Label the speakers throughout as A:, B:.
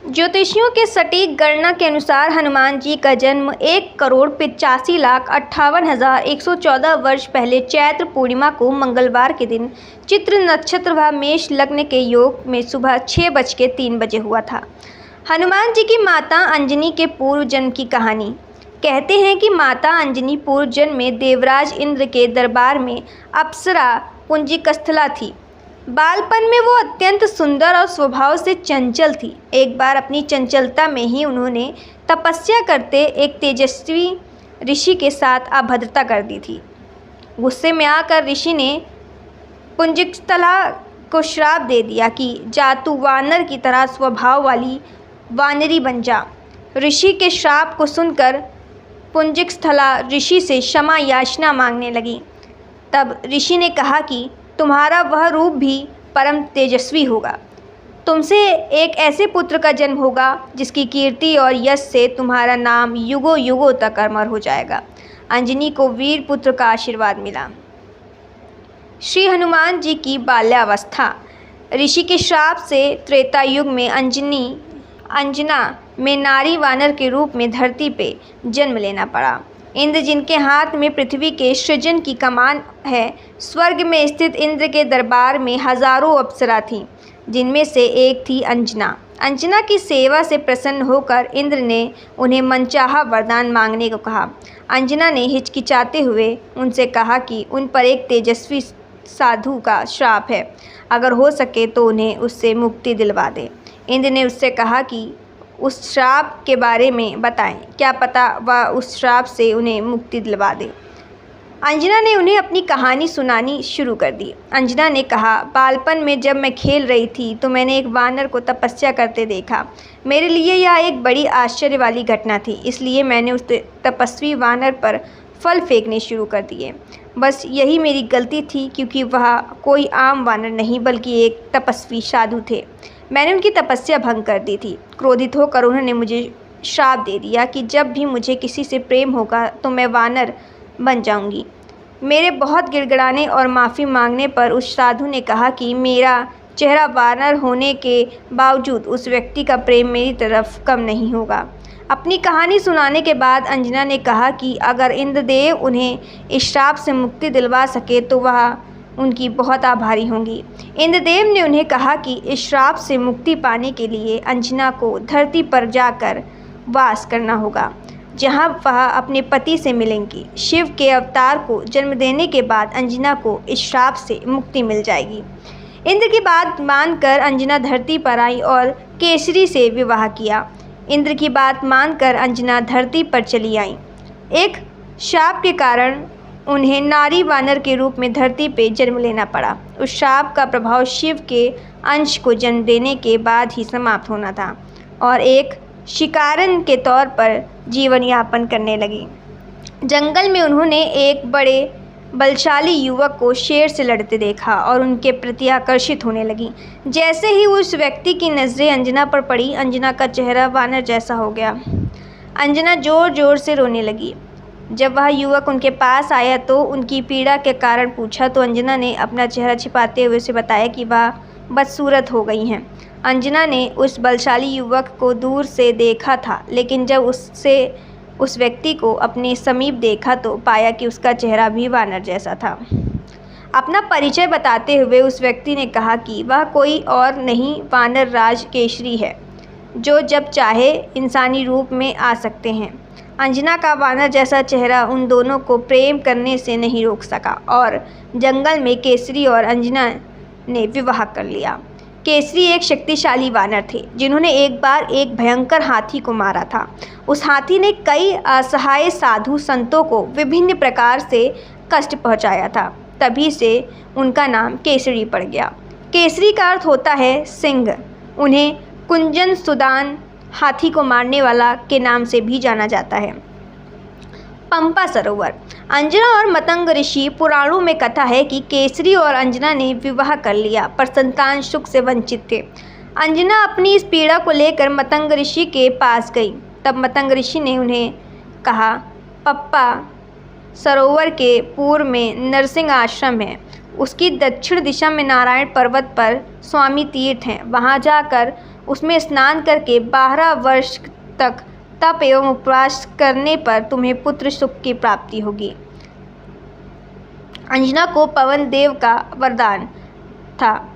A: ज्योतिषियों के सटीक गणना के अनुसार हनुमान जी का जन्म 1,85,58,114 वर्ष पहले चैत्र पूर्णिमा को मंगलवार के दिन चित्र नक्षत्र व मेष लग्न के योग में सुबह 6:03 हुआ था। हनुमान जी की माता अंजनी के पूर्व जन्म की कहानी। कहते हैं कि माता अंजनी पूर्व जन्म में देवराज इंद्र के दरबार में अप्सरा पुंजिकस्थला थी। बालपन में वो अत्यंत सुंदर और स्वभाव से चंचल थी। एक बार अपनी चंचलता में ही उन्होंने तपस्या करते एक तेजस्वी ऋषि के साथ अभद्रता कर दी थी। गुस्से में आकर ऋषि ने पुंजिकस्थला को श्राप दे दिया कि जा तू वानर की तरह स्वभाव वाली वानरी बन जा। ऋषि के श्राप को सुनकर पुंजिकस्थला ऋषि से क्षमा याचना मांगने लगी। तब ऋषि ने कहा कि तुम्हारा वह रूप भी परम तेजस्वी होगा। तुमसे एक ऐसे पुत्र का जन्म होगा जिसकी कीर्ति और यश से तुम्हारा नाम युगों युगों तक अमर हो जाएगा। अंजनी को वीर पुत्र का आशीर्वाद मिला। श्री हनुमान जी की बाल्यावस्था। ऋषि के श्राप से त्रेता युग में अंजना में नारी वानर के रूप में धरती पे जन्म लेना पड़ा। इंद्र जिनके हाथ में पृथ्वी के सृजन की कमान है, स्वर्ग में स्थित इंद्र के दरबार में हजारों अप्सरा थीं, जिनमें से एक थी अंजना। अंजना की सेवा से प्रसन्न होकर इंद्र ने उन्हें मनचाहा वरदान मांगने को कहा। अंजना ने हिचकिचाते हुए उनसे कहा कि उन पर एक तेजस्वी साधु का श्राप है, अगर हो सके तो उन्हें उससे मुक्ति दिलवा दे। इंद्र ने उससे कहा कि उस श्राप के बारे में बताएं, क्या पता वह उस श्राप से उन्हें मुक्ति दिलवा दे। अंजना ने उन्हें अपनी कहानी सुनानी शुरू कर दी। अंजना ने कहा, बालपन में जब मैं खेल रही थी तो मैंने एक वानर को तपस्या करते देखा। मेरे लिए यह एक बड़ी आश्चर्य वाली घटना थी, इसलिए मैंने उस तपस्वी वानर पर फल फेंकने शुरू कर दिए। बस यही मेरी गलती थी, क्योंकि वह कोई आम वानर नहीं बल्कि एक तपस्वी साधु थे। मैंने उनकी तपस्या भंग कर दी थी। क्रोधित होकर उन्होंने मुझे श्राप दे दिया कि जब भी मुझे किसी से प्रेम होगा तो मैं वानर बन जाऊंगी। मेरे बहुत गिड़गिड़ाने और माफ़ी मांगने पर उस साधु ने कहा कि मेरा चेहरा वानर होने के बावजूद उस व्यक्ति का प्रेम मेरी तरफ कम नहीं होगा। अपनी कहानी सुनाने के बाद अंजना ने कहा कि अगर इंद्रदेव उन्हें इस श्राप से मुक्ति दिलवा सके तो वह उनकी बहुत आभारी होंगी। इंद्रदेव ने उन्हें कहा कि इस श्राप से मुक्ति पाने के लिए अंजना को धरती पर जाकर वास करना होगा, जहां वह अपने पति से मिलेंगी। शिव के अवतार को जन्म देने के बाद अंजना को इस श्राप से मुक्ति मिल जाएगी। इंद्र की बात मानकर अंजना धरती पर आई और केसरी से विवाह किया। इंद्र की बात मानकर अंजना धरती पर चली आई। एक श्राप के कारण उन्हें नारी वानर के रूप में धरती पे जन्म लेना पड़ा। उस श्राप का प्रभाव शिव के अंश को जन्म देने के बाद ही समाप्त होना था और एक शिकारन के तौर पर जीवन यापन करने लगी। जंगल में उन्होंने एक बड़े बलशाली युवक को शेर से लड़ते देखा और उनके प्रति आकर्षित होने लगी। जैसे ही उस व्यक्ति की नज़रें अंजना पर पड़ी, अंजना का चेहरा वानर जैसा हो गया। अंजना ज़ोर ज़ोर से रोने लगी। जब वह युवक उनके पास आया तो उनकी पीड़ा के कारण पूछा तो अंजना ने अपना चेहरा छिपाते हुए उसे बताया कि वह बदसूरत हो गई हैं। अंजना ने उस बलशाली युवक को दूर से देखा था, लेकिन जब उस व्यक्ति को अपने समीप देखा तो पाया कि उसका चेहरा भी वानर जैसा था। अपना परिचय बताते हुए उस व्यक्ति ने कहा कि वह कोई और नहीं वानर राज केसरी है, जो जब चाहे इंसानी रूप में आ सकते हैं। अंजना का वानर जैसा चेहरा उन दोनों को प्रेम करने से नहीं रोक सका और जंगल में केसरी और अंजना ने विवाह कर लिया। केसरी एक शक्तिशाली वानर थे, जिन्होंने एक बार एक भयंकर हाथी को मारा था। उस हाथी ने कई असहाय साधु संतों को विभिन्न प्रकार से कष्ट पहुंचाया था। तभी से उनका नाम केसरी पड़ गया। केसरी का अर्थ होता है सिंह। उन्हें कुंजन सुदान, हाथी को मारने वाला के नाम से भी जाना जाता है। पंपा सरोवर। अंजना और मतंग ऋषि पुराणों में कथा है कि केसरी और अंजना ने विवाह कर लिया, पर संतान सुख से वंचित थे। अंजना अपनी इस पीड़ा को लेकर मतंग ऋषि के पास गई। तब मतंग ऋषि ने उन्हें कहा, पप्पा सरोवर के पूर्व में नरसिंह आश्रम है, उसकी दक्षिण दिशा में नारायण पर्वत पर स्वामी तीर्थ हैं। वहाँ जाकर उसमें स्नान करके 12 वर्ष तक तप एवं उपवास करने पर तुम्हें पुत्र सुख की प्राप्ति होगी। अंजना को पवन देव का वरदान था।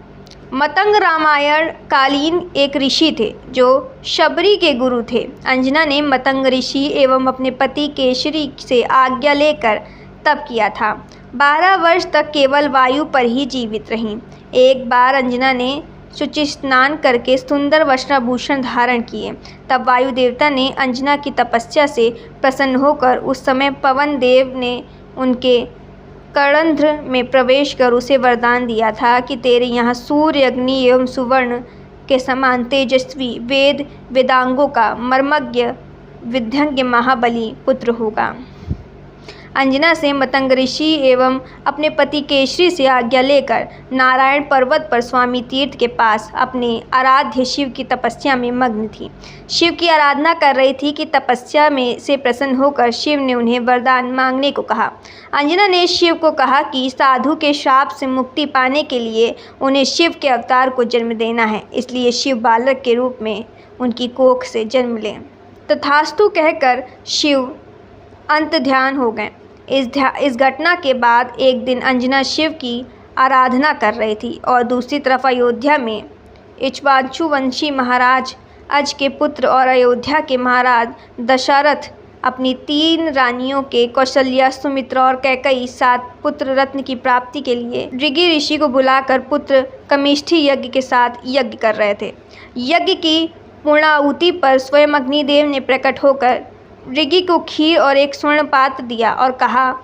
A: मतंग रामायण कालीन एक ऋषि थे जो शबरी के गुरु थे। अंजना ने मतंग ऋषि एवं अपने पति केशरी से आज्ञा लेकर तप किया था। 12 वर्ष तक केवल वायु पर ही जीवित रहीं। एक बार अंजना ने शुचि स्नान करके सुंदर वस्त्राभूषण धारण किए। तब वायु देवता ने अंजना की तपस्या से प्रसन्न होकर उस समय पवन देव ने उनके कड़ंध्र में प्रवेश कर उसे वरदान दिया था कि तेरे यहाँ सूर्य, अग्नि एवं सुवर्ण के समान तेजस्वी वेद वेदांगों का मर्मज्ञ विद्यज्ञ महाबली पुत्र होगा। अंजना से मतंग ऋषि एवं अपने पति केशरी से आज्ञा लेकर नारायण पर्वत पर स्वामी तीर्थ के पास अपने आराध्य शिव की तपस्या में मग्न थी। शिव की आराधना कर रही थी कि तपस्या में से प्रसन्न होकर शिव ने उन्हें वरदान मांगने को कहा। अंजना ने शिव को कहा कि साधु के श्राप से मुक्ति पाने के लिए उन्हें शिव के अवतार को जन्म देना है, इसलिए शिव बालक के रूप में उनकी कोख से जन्म लें। तथास्तु कहकर शिव अंत ध्यान हो गए। इस घटना के बाद एक दिन अंजना शिव की आराधना कर रही थी और दूसरी तरफ अयोध्या में इक्ष्वाकु वंशी महाराज अज के पुत्र और अयोध्या के महाराज दशरथ अपनी 3 रानियों के कौशल्या, सुमित्रा और कैकेयी 7 पुत्र रत्न की प्राप्ति के लिए ऋषि ऋषि को बुलाकर पुत्र कमिष्ठी यज्ञ के साथ यज्ञ कर रहे थे। यज्ञ की पूर्णाहुति पर स्वयं अग्निदेव ने प्रकट होकर ऋषि को खीर और एक स्वर्ण पात्र दिया और कहा,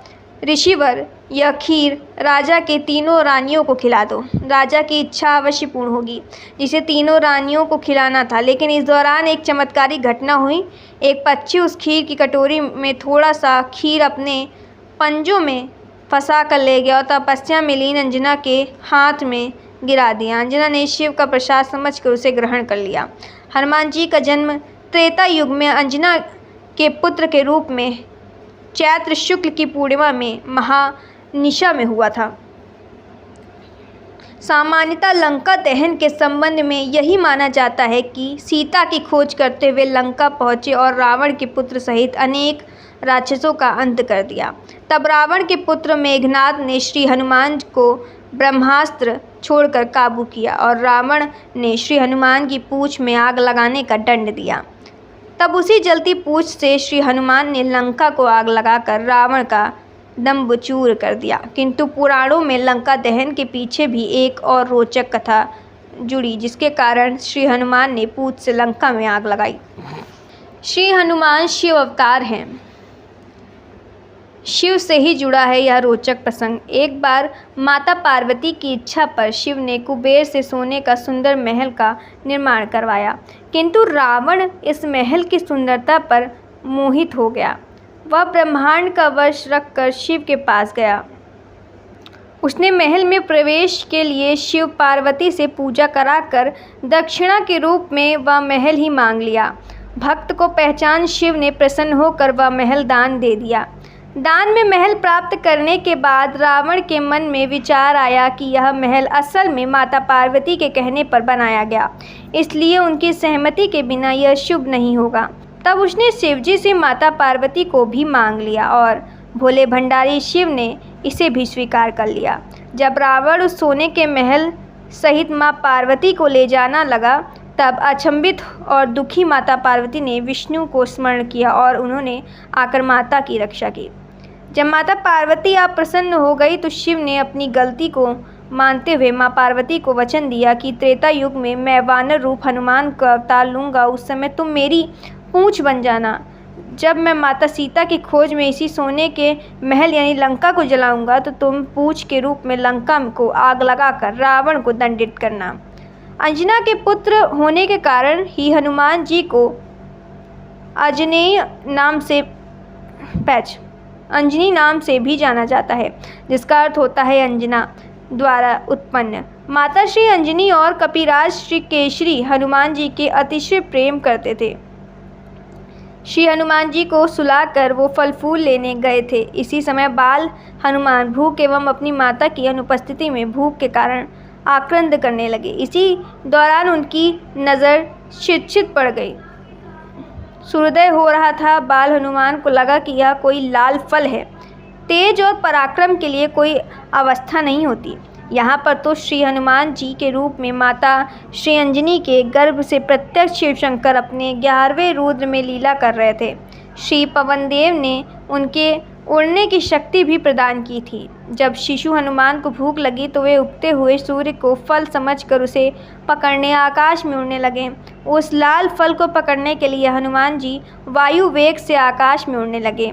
A: ऋषिवर, यह खीर राजा के 3 रानियों को खिला दो। राजा की इच्छा अवश्य पूर्ण होगी। जिसे 3 रानियों को खिलाना था, लेकिन इस दौरान एक चमत्कारी घटना हुई। एक पक्षी उस खीर की कटोरी में थोड़ा सा खीर अपने पंजों में फंसा कर ले गया और तपस्या में लीन अंजना के हाथ में गिरा दिया। अंजना ने शिव का प्रसाद समझकर उसे ग्रहण कर लिया। हनुमान जी का जन्म त्रेता युग में अंजना के पुत्र के रूप में चैत्र शुक्ल की पूर्णिमा में महानिशा में हुआ था। सामान्यतः लंका दहन के संबंध में यही माना जाता है कि सीता की खोज करते हुए लंका पहुँचे और रावण के पुत्र सहित अनेक राक्षसों का अंत कर दिया। तब रावण के पुत्र मेघनाद ने श्री हनुमान को ब्रह्मास्त्र छोड़कर काबू किया और रावण ने श्री हनुमान की पूंछ में आग लगाने का दंड दिया। तब उसी जलती पूंछ से श्री हनुमान ने लंका को आग लगाकर रावण का दम्भचूर कर दिया। किंतु पुराणों में लंका दहन के पीछे भी एक और रोचक कथा जुड़ी, जिसके कारण श्री हनुमान ने पूंछ से लंका में आग लगाई। श्री हनुमान शिव अवतार हैं। शिव से ही जुड़ा है यह रोचक प्रसंग। एक बार माता पार्वती की इच्छा पर शिव ने कुबेर से सोने का सुंदर महल का निर्माण करवाया, किंतु रावण इस महल की सुंदरता पर मोहित हो गया। वह ब्रह्मांड का वश रखकर शिव के पास गया। उसने महल में प्रवेश के लिए शिव पार्वती से पूजा कराकर दक्षिणा के रूप में वह महल ही मांग लिया। भक्त को पहचान शिव ने प्रसन्न होकर वह महल दान दे दिया। दान में महल प्राप्त करने के बाद रावण के मन में विचार आया कि यह महल असल में माता पार्वती के कहने पर बनाया गया, इसलिए उनकी सहमति के बिना यह शुभ नहीं होगा। तब उसने शिवजी से माता पार्वती को भी मांग लिया और भोले भंडारी शिव ने इसे भी स्वीकार कर लिया। जब रावण उस सोने के महल सहित माँ पार्वती को ले जाना लगा, तब अचंभित और दुखी माता पार्वती ने विष्णु को स्मरण किया और उन्होंने आकर माता की रक्षा की। जब माता पार्वती अप्रसन्न हो गई तो शिव ने अपनी गलती को मानते हुए माँ पार्वती को वचन दिया कि त्रेता युग में मैं वानर रूप हनुमान का अवतार लूँगा। उस समय तुम मेरी पूंछ बन जाना। जब मैं माता सीता की खोज में इसी सोने के महल यानी लंका को जलाऊंगा तो तुम पूंछ के रूप में लंका को आग लगाकर रावण को दंडित करना। अंजना के पुत्र होने के कारण ही हनुमान जी को अंजनी नाम से भी जाना जाता है, जिसका अर्थ होता है अंजना द्वारा उत्पन्न। माता श्री अंजनी और कपिराज श्री केशरी हनुमान जी के अतिशय प्रेम करते थे। श्री हनुमान जी को सुलाकर वो फल फूल लेने गए थे। इसी समय बाल हनुमान भूख एवं अपनी माता की अनुपस्थिति में भूख के कारण आक्रंद करने लगे। इसी दौरान उनकी नज़र शिक्षित पड़ गई। सूर्योदय हो रहा था। बाल हनुमान को लगा कि यह कोई लाल फल है। तेज और पराक्रम के लिए कोई अवस्था नहीं होती। यहाँ पर तो श्री हनुमान जी के रूप में माता श्री अंजनी के गर्भ से प्रत्यक्ष शिव शंकर अपने 11वें रुद्र में लीला कर रहे थे। श्री पवनदेव ने उनके उड़ने की शक्ति भी प्रदान की थी। जब शिशु हनुमान को भूख लगी तो वे उगते हुए सूर्य को फल समझकर उसे पकड़ने आकाश में उड़ने लगे। उस लाल फल को पकड़ने के लिए हनुमान जी वायु वेग से आकाश में उड़ने लगे।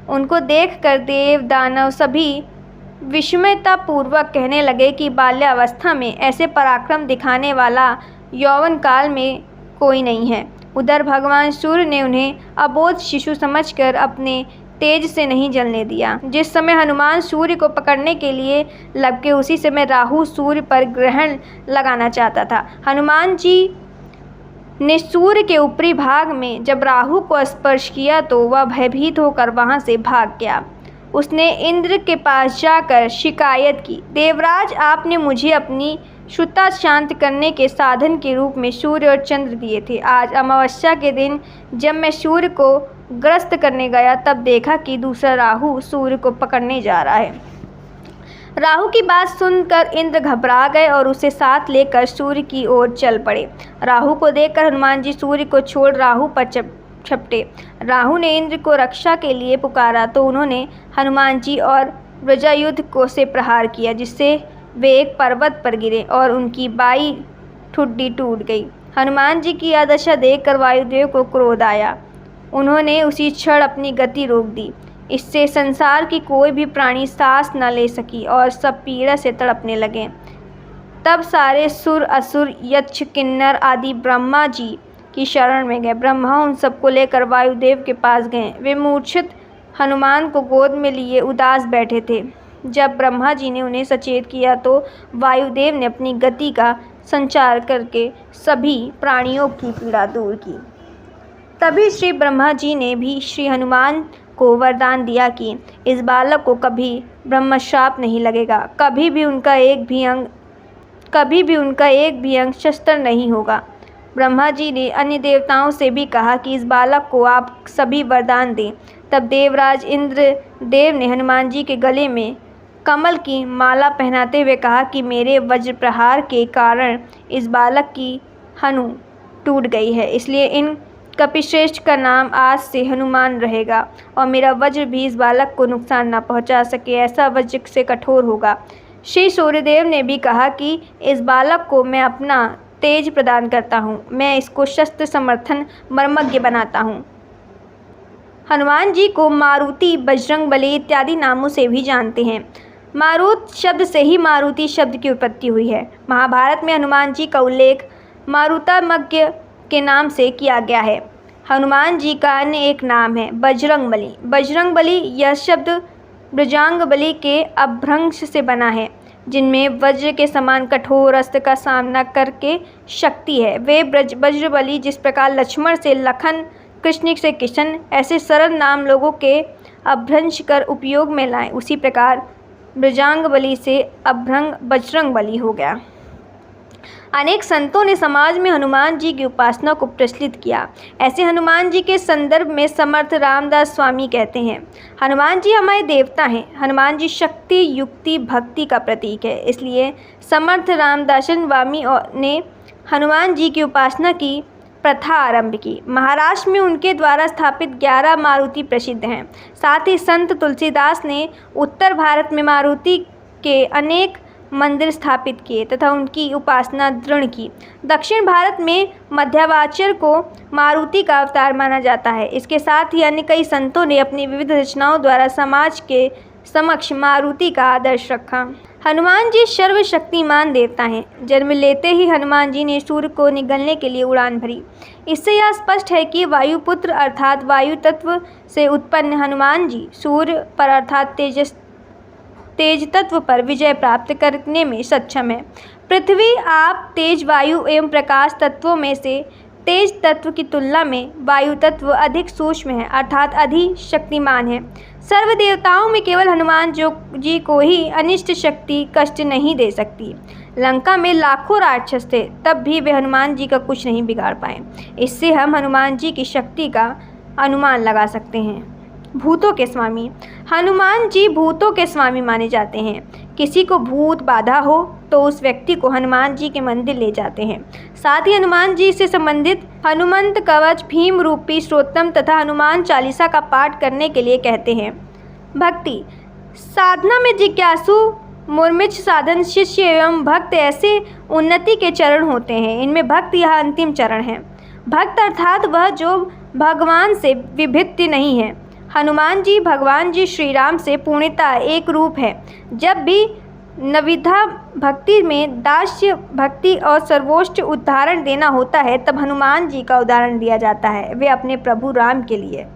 A: उनको देखकर देव दानव सभी विस्मयतापूर्वक कहने लगे कि बाल्यावस्था में ऐसे पराक्रम दिखाने वाला यौवन काल में कोई नहीं है। उधर भगवान सूर्य ने उन्हें अबोध शिशु समझकर अपने तेज से नहीं जलने दिया। जिस समय हनुमान सूर्य को पकड़ने के लिए लपके उसी समय राहु सूर्य पर ग्रहण लगाना चाहता था। हनुमान जी ने सूर्य के ऊपरी भाग में जब राहु को स्पर्श किया तो वह भयभीत होकर वहां से भाग गया। उसने इंद्र के पास जाकर शिकायत की, देवराज आपने मुझे अपनी क्षुधा शांत करने के साधन के रूप में सूर्य और चंद्र दिए थे। आज अमावस्या के दिन जब मैं सूर्य को ग्रस्त करने गया तब देखा कि दूसरा राहु सूर्य को पकड़ने जा रहा है। राहु की बात सुनकर इंद्र घबरा गए और उसे साथ लेकर सूर्य की ओर चल पड़े। राहु को देखकर हनुमान जी सूर्य को छोड़ राहु पर झपटे। राहु ने इंद्र को रक्षा के लिए पुकारा तो उन्होंने हनुमान जी और वज्रयुद्ध को से प्रहार किया, जिससे वे एक पर्वत पर गिरे और उनकी बाई ठुड्डी टूट गई। हनुमान जी की यह दशा देखकर वायुदेव को क्रोध आया। उन्होंने उसी क्षण अपनी गति रोक दी। इससे संसार की कोई भी प्राणी सांस न ले सकी और सब पीड़ा से तड़पने लगे। तब सारे सुर असुर यक्ष किन्नर आदि ब्रह्मा जी की शरण में गए। ब्रह्मा उन सबको लेकर वायुदेव के पास गए। वे मूर्छित हनुमान को गोद में लिए उदास बैठे थे। जब ब्रह्मा जी ने उन्हें सचेत किया तो वायुदेव ने अपनी गति का संचार करके सभी प्राणियों की पीड़ा दूर की। तभी श्री ब्रह्मा जी ने भी श्री हनुमान को वरदान दिया कि इस बालक को कभी ब्रह्मश्राप नहीं लगेगा, कभी भी उनका एक भी अंग शस्त्र नहीं होगा। ब्रह्मा जी ने अन्य देवताओं से भी कहा कि इस बालक को आप सभी वरदान दें। तब देवराज इंद्र देव ने हनुमान जी के गले में कमल की माला पहनाते हुए कहा कि मेरे वज्र प्रहार के कारण इस बालक की हनु टूट गई है, इसलिए इन कपिश्रेष्ठ का नाम आज से हनुमान रहेगा और मेरा वज्र भी इस बालक को नुकसान न पहुंचा सके, ऐसा वज्र से कठोर होगा। श्री सूर्यदेव ने भी कहा कि इस बालक को मैं अपना तेज प्रदान करता हूँ, मैं इसको शस्त्र समर्थन मर्मज्ञ बनाता हूँ। हनुमान जी को मारुति, बजरंगबली इत्यादि नामों से भी जानते हैं। मारुत शब्द से ही मारुति शब्द की उत्पत्ति हुई है। महाभारत में हनुमान जी का उल्लेख मारुतामज्ञ के नाम से किया गया है। हनुमान जी का अन्य एक नाम है बजरंगबली। बजरंगबली यह शब्द बृजांगबली के अभ्रंश से बना है, जिनमें वज्र के समान कठोर अस्त्र का सामना करके शक्ति है। वे बजरंगबली जिस प्रकार लक्ष्मण से लखन, कृष्ण से किशन ऐसे सरल नाम लोगों के अभ्रंश कर उपयोग में लाएं, उसी प्रकार बृजांगबली से अभ्रंग बजरंगबली हो गया। अनेक संतों ने समाज में हनुमान जी की उपासना को प्रचलित किया। ऐसे हनुमान जी के संदर्भ में समर्थ रामदास स्वामी कहते हैं, हनुमान जी हमारे देवता हैं। हनुमान जी शक्ति, युक्ति, भक्ति का प्रतीक है। इसलिए समर्थ रामदासन स्वामी ने हनुमान जी की उपासना की प्रथा आरंभ की। महाराष्ट्र में उनके द्वारा स्थापित 11 मारुति प्रसिद्ध हैं। साथ ही संत तुलसीदास ने उत्तर भारत में मारुति के अनेक मंदिर स्थापित किए तथा उनकी उपासना दृढ़ की। दक्षिण भारत में मध्यावाचर को मारुति का अवतार माना जाता है। इसके साथ ही अन्य कई संतों ने अपनी विविध रचनाओं द्वारा समाज के समक्ष मारुति का आदर्श रखा। हनुमान जी सर्वशक्तिमान देवता हैं। जन्म लेते ही हनुमान जी ने सूर्य को निगलने के लिए उड़ान भरी। इससे यह स्पष्ट है कि वायुपुत्र अर्थात वायु तत्व से उत्पन्न हनुमान जी सूर्य पर अर्थात तेज तत्व पर विजय प्राप्त करने में सक्षम है। पृथ्वी, आप, तेज, वायु एवं प्रकाश तत्वों में से तेज तत्व की तुलना में वायु तत्व अधिक सूक्ष्म है, अर्थात अधिक शक्तिमान है। सर्व देवताओं में केवल हनुमान जी को ही अनिष्ट शक्ति कष्ट नहीं दे सकती। लंका में लाखों राक्षस थे, तब भी वे हनुमान जी का कुछ नहीं बिगाड़ पाए। इससे हम हनुमान जी की शक्ति का अनुमान लगा सकते हैं। भूतों के स्वामी। हनुमान जी भूतों के स्वामी माने जाते हैं। किसी को भूत बाधा हो तो उस व्यक्ति को हनुमान जी के मंदिर ले जाते हैं। साथ ही हनुमान जी से संबंधित हनुमंत कवच, भीम रूपी स्तोत्रम तथा हनुमान चालीसा का पाठ करने के लिए कहते हैं। भक्ति। साधना में जिज्ञासु, मुर्मिच्छ, साधन, शिष्य एवं भक्त ऐसे उन्नति के चरण होते हैं। इनमें भक्त यह अंतिम चरण है। भक्त अर्थात वह जो भगवान से विभिन्न नहीं है। हनुमान जी भगवान जी श्री राम से पूर्णतः एक रूप है। जब भी नविधा भक्ति में दास्य भक्ति और सर्वोच्च उदाहरण देना होता है, तब हनुमान जी का उदाहरण दिया जाता है। वे अपने प्रभु राम के लिए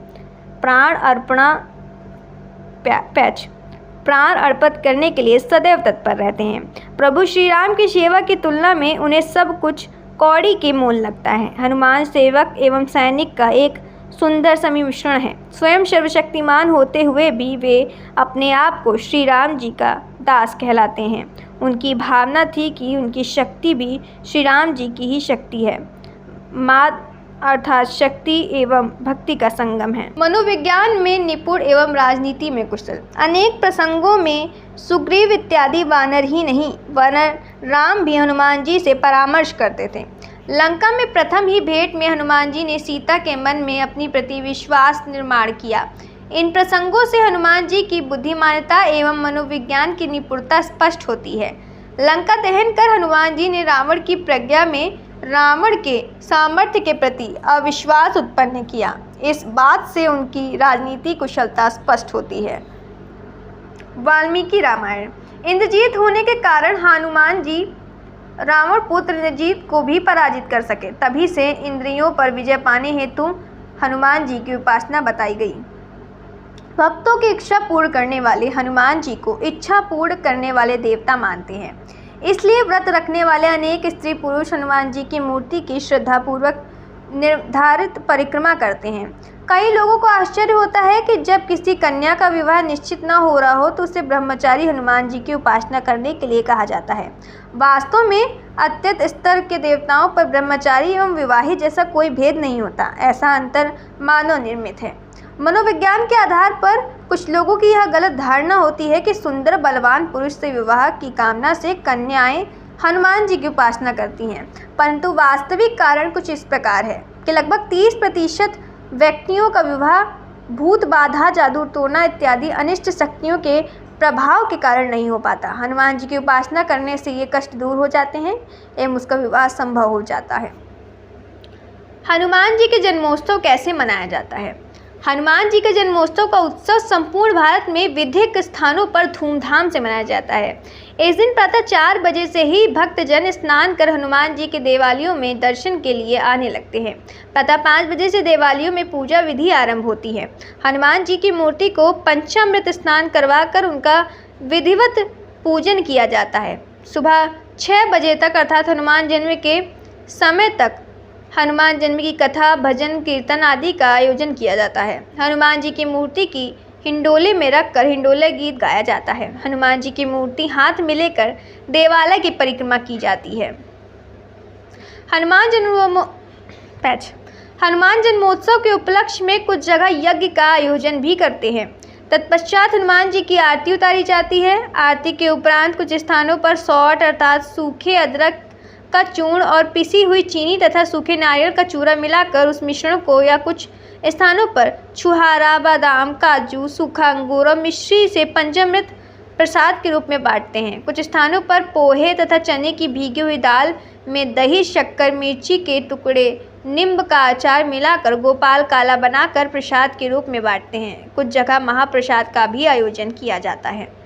A: प्राण अर्पित करने के लिए सदैव तत्पर रहते हैं। प्रभु श्री राम की सेवा की तुलना में उन्हें सब कुछ कौड़ी के मोल लगता है। हनुमान सेवक एवं सैनिक का एक सुंदर सम्मिश्रण है। स्वयं सर्वशक्तिमान होते हुए भी वे अपने आप को श्री राम जी का दास कहलाते हैं। उनकी भावना थी कि उनकी शक्ति भी श्री राम जी की ही शक्ति है। माद अर्थात शक्ति एवं भक्ति का संगम है। मनोविज्ञान में निपुण एवं राजनीति में कुशल। अनेक प्रसंगों में सुग्रीव इत्यादि वानर ही नहीं, वानर राम भी हनुमान जी से परामर्श करते थे। लंका में प्रथम ही भेंट में हनुमान जी ने सीता के मन में अपनी प्रति विश्वास निर्माण किया। इन प्रसंगों से हनुमान जी की बुद्धिमानता एवं मनोविज्ञान की निपुणता स्पष्ट होती है। लंका दहन कर हनुमान जी ने रावण की प्रज्ञा में रावण के सामर्थ्य के प्रति अविश्वास उत्पन्न किया। इस बात से उनकी राजनीति कुशलता स्पष्ट होती है। वाल्मीकि रामायण। इंद्रजीत होने के कारण हनुमान जी रावण पुत्र इंद्रजीत को भी पराजित कर सके। तभी से इंद्रियों पर विजय पाने हेतु हनुमान जी की उपासना बताई गई। भक्तों की इच्छा पूर्ण करने वाले हनुमान जी को इच्छा पूर्ण करने वाले देवता मानते हैं। इसलिए व्रत रखने वाले अनेक स्त्री पुरुष हनुमान जी की मूर्ति की श्रद्धापूर्वक निर्धारित परिक्रमा करते हैं। कई लोगों को आश्चर्य होता है कि जब किसी कन्या का विवाह निश्चित न हो रहा हो तो उसे ब्रह्मचारी हनुमान जी की उपासना करने के लिए कहा जाता है। वास्तव में अत्यंत स्तर के देवताओं पर ब्रह्मचारी एवं विवाहित जैसा कोई भेद नहीं होता। ऐसा अंतर मानव निर्मित है। मनोविज्ञान के आधार पर कुछ लोगों की यह गलत धारणा होती है कि सुंदर बलवान पुरुष से विवाह की कामना से कन्याएं हनुमान जी की उपासना करती हैं, परंतु वास्तविक कारण कुछ इस प्रकार है कि लगभग 30% व्यक्तियों का विवाह भूत बाधा, जादू टोना इत्यादि अनिष्ट शक्तियों के प्रभाव के कारण नहीं हो पाता। हनुमान जी की उपासना करने से ये कष्ट दूर हो जाते हैं एवं उसका विवाह संभव हो जाता है। हनुमान जी के जन्मोत्सव कैसे मनाया जाता है? हनुमान जी के जन्मोत्सव का उत्सव संपूर्ण भारत में विभिन्न स्थानों पर धूमधाम से मनाया जाता है। इस दिन प्रातः 4 बजे से ही भक्तजन स्नान कर हनुमान जी के देवालयों में दर्शन के लिए आने लगते हैं। प्रातः 5 बजे से देवालयों में पूजा विधि आरंभ होती है। हनुमान जी की मूर्ति को पंचामृत स्नान करवाकर उनका विधिवत पूजन किया जाता है। सुबह 6 बजे तक अर्थात हनुमान जन्म के समय तक हनुमान जन्म की कथा, भजन, कीर्तन आदि का आयोजन किया जाता है। हनुमान जी की मूर्ति की हिंडोले में रखकर हिंडोले गीत गाया जाता है। हनुमान जी की मूर्ति हाथ में लेकर देवालय की परिक्रमा की जाती है। हनुमान जन्मोत्सव के उपलक्ष्य में कुछ जगह यज्ञ का आयोजन भी करते हैं। तत्पश्चात हनुमान जी की आरती उतारी जाती है। आरती के उपरांत कुछ स्थानों पर सौठ अर्थात सूखे अदरक का चूर्ण और पिसी हुई चीनी तथा सूखे नारियल का चूरा मिलाकर उस मिश्रण को या कुछ स्थानों पर छुहारा, बादाम, काजू, सूखा अंगूर और मिश्री से पंचामृत प्रसाद के रूप में बांटते हैं। कुछ स्थानों पर पोहे तथा चने की भीगी हुई दाल में दही, शक्कर, मिर्ची के टुकड़े, नींब का अचार मिलाकर गोपाल काला बनाकर प्रसाद के रूप में बांटते हैं। कुछ जगह महाप्रसाद का भी आयोजन किया जाता है।